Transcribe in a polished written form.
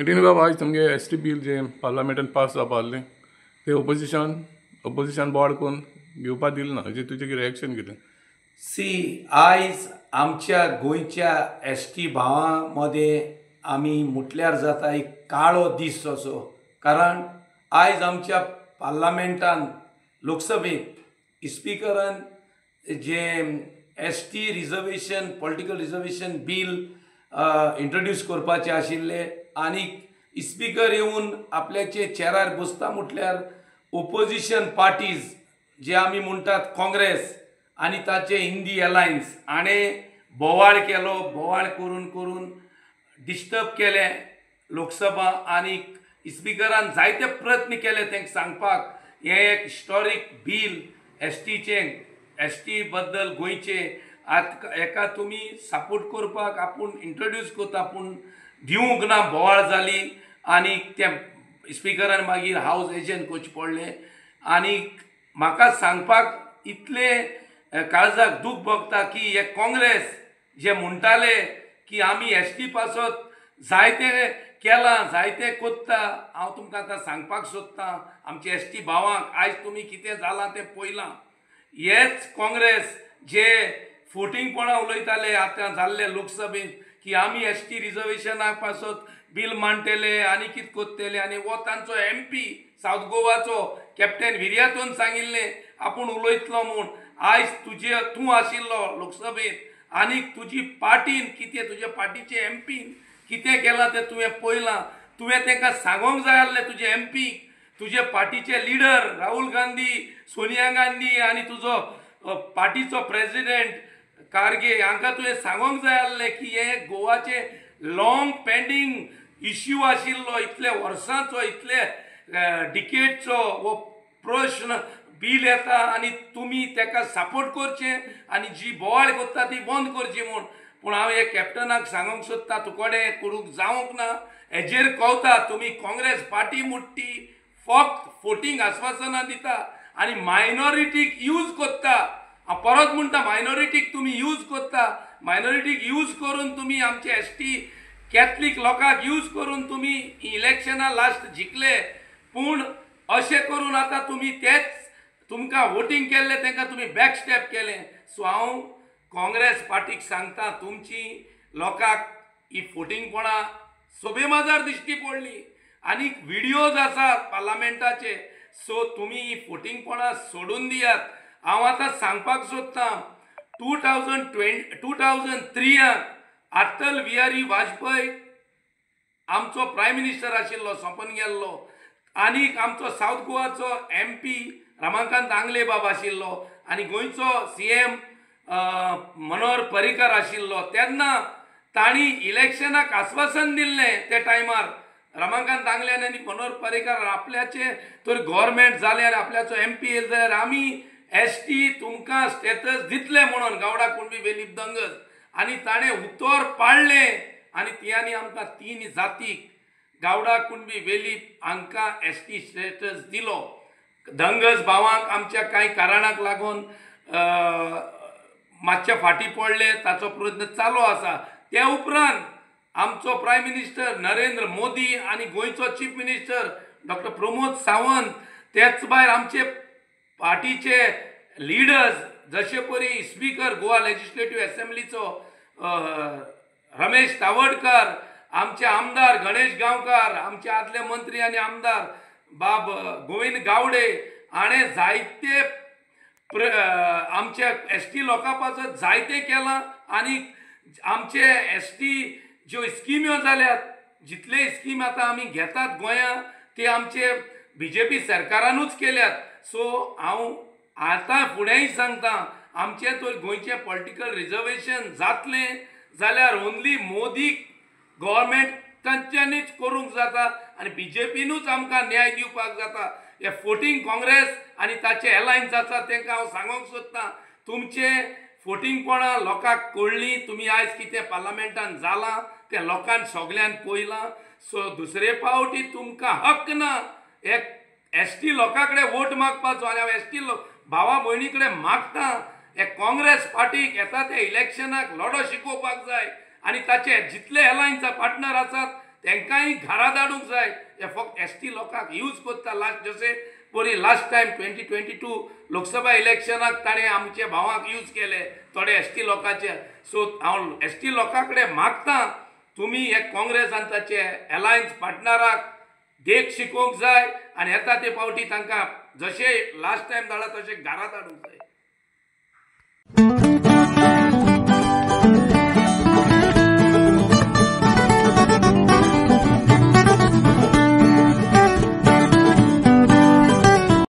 Eighteen बाबा आज तुमगे एस टी बिल जे पार्लमेंटान पास जावपा आहलें ते ओपोजिशन बोवाळ करून घेवपा दिलें ना हाजेर तुजें रिएक्शन कितें? आयज आमच्या गोंयच्या एस टी भावां मदें आमी म्हटल्यार जाता एक काळो दीस असो. कारण आयज आमच्या पार्लमेंटान लोकसभेत स्पिकरान जे S T reservation political reservation bill introduce करपाचें आशिल्लें आनी स्पिकर येवन आपल्याचे चेरार बसता म्हटल्यार ओपोजिशन पार्टीज जे आमी म्हणटात काँग्रेस आनी ताचे हिंदी अलायन्स हाणें बोवाळ केलो. बोवाळ करून करून डिस्टर्ब केलें लोकसभा आनी स्पिकरान जायते प्रयत्न केले तांकां सांगपाक हें एक हिस्टॉरीक बील एस टी बद्दल गोंयचे हेका तुमी सपोर्ट करपाक आपूण इंट्रोड्यूस करता पूण दिवंक ना. बोवाळ जाली आनी त्या स्पिकरान मागीर हावस एजंट करचें पडलें आनी म्हाका सांगपाक इतलें काळजाक दूख भोगता की हे काँग्रेस जे म्हणटाले की आमी एस टी पासत जायते केलां जायते कोत्ता. हांव तुमकां आतां सांगपाक सोदतां आमचे एस टी भावांक आयज तुमी कितें जालां तें पळयलां. हेच काँग्रेस जे फोटींगपणां उलयताले आतां जाल्ले लोकसभेंत की आमी एस टी रिजर्वेशना पासत बील मांडटले आनी कितें कोत्तले आनी हो तांचो MP सावथ गोवाचो कॅप्टन विर्यातोन सांगिल्लें आपूण उलयतलो म्हूण. आयज तूं आशिल्लो लोकसभेंत आनी तुजी पार्टीन कितें तुज्या पार्टीचे MPन कितें केलां तें तुवें पळयलां. तुवें तांकां सांगोंक जाय आसलें तुजे MP तुजे पार्टीचे लिडर राहुल गांधी सोनिया गांधी आनी तुजो पार्टीचो प्रेसिडेंट खारगे हांकां तुवें सांगोंक जाय आसलें की हे गोवाचे लॉंग पेंडींग इश्यू आशिल्लो इतले वर्सांचो इतले डिकेडचो हो प्रश्न बील येता आनी तुमी ताका सपोर्ट करचें आनी जी बोवाळ करता ती बंद करची म्हूण. पूण हांव हे कॅप्टनाक सांगूंक सोदता तुकोडे करूंक जावंक ना. हेजेर कळटा तुमी काँग्रेस पार्टी मुट्टी फक्त फोटींग आश्वासनां दिता आनी मायनॉरिटीक यूज करता. हांव परत म्हणटा मायनॉरिटीक तुमी यूज करता. मायनॉरिटीक यूज करून तुमी आमचे एस टी कॅथलीक लोकांक यूज करून तुमी इलेक्शनां लास्ट जिखले. पूण अशें करून आतां तुमी तेच तुमकां वोटींग केल्लें तांकां तुमी बॅक स्टेप केलें. सो हांव काँग्रेस पार्टीक सांगता तुमची लोकांक ही फोटींगपणां सोबे माजार दिश्टी पडली आनी व्हिडियोज आसात पार्लमेंटाचे. सो तुमी ही फोटींगपणां सोडून दियात. हांव आतां सांगपाक सोदतां 2003 अटल बिहारी वाजपेयी आमचो प्रायम मिनिस्टर आशिल्लो सोंपोन गेल्लो आनी आमचो सावथ गोवाचो MP रमाकांत आंगले बाब आशिल्लो आनी गोंयचो CM मनोहर पर्रीकर आशिल्लो. तेन्ना तांणी इलेक्शनाक आश्वासन दिल्लें त्या टायमार रमाकांत आंगल्यान आनी मनोहर पर्रीकर आपल्याचे तर गव्हर्मेंट जालें आनी आपल्याचो MP येयलो जाल्यार आमी एस टी तुमकां स्टेटस दितले म्हणून गावडा कुणबी वेलीप दंगस आनी ताणें उतर पाळलें आनी तियांनी आमकां 3 जातीक गावडा कुणबी वेलीप हांकां एस टी स्टेटस दिलो. दंगस भावांक आमच्या कांय कारणाक लागून मातशे फाटी पडले ताचो प्रयत्न चालू आसा. त्या उपरांत आमचो प्रायम मिनिस्टर नरेंद्र मोदी आनी गोंयचो चीफ मिनिस्टर डॉ. प्रमोद सावंत तेच भायर आमचे पार्टीचे लिडर्स जशे परी स्पीकर गोवा लेजिस्लेटिव्ह असेंब्लीचो रमेश तावडकर आमचे आमदार गणेश गांवकार आमचे आदले मंत्री आनी आमदार बाब गोविंद गावडे हाणें जायते आमच्या एस टी लोकां पासत जायते केलां आनी आमचे एस टी ज्यो स्किम्यो जाल्यात जितले स्कीम आतां आमी घेतात गोंयांत ते आमचे BJP सरकारानूच केल्यात. सो हांव आतां फुडेंय सांगता आमचे तर गोंयचे पॉलिटिकल रिजर्वेशन जातलें जाल्यार ओन्ली मोदी गव्हर्मेंटांच्यानीच करूंक जाता आनी BJPनूच आमकां न्याय दिवपाक जाता. हे फोटींग काँग्रेस आनी ताचे अलायन्स आसा तांकां हांव सांगूंक सोदतां तुमचे फोटींगपणां लोकांक कळ्ळी. तुमी आयज कितें पार्लमेंटान जालां तें लोकांन सगळ्यान पळयलां. सो दुसरे फावटी तुमकां हक्क ना एक एस टी लोकां कडेन वोट मागपाचो आनी हांव एस टी भावा भयणी कडेन मागता हे काँग्रेस पार्टीक येता त्या इलेक्शनाक लढो शिकोवपाक जाय आनी ताचे जितले अलायन्स पार्टनर आसात तांकांय घरा धाडूंक जाय हे फक्त एसटी लोकांक यूज करता लास्ट जशे परी लास्ट टायम 2022 लोकसभा इलेक्शनाक ताणें आमच्या भावांक यूज केले थोडे एसटी लोकांचे सो हांव एसटी लोकां कडेन मागतां तुमी हे काँग्रेस आनी ताचे अलायन्स पार्टनराक देख शिकोवंक जाय आनी येता ते पावटी तांकां जशे लास्ट टायम धाडला तशे घरा धाडूंक जाय.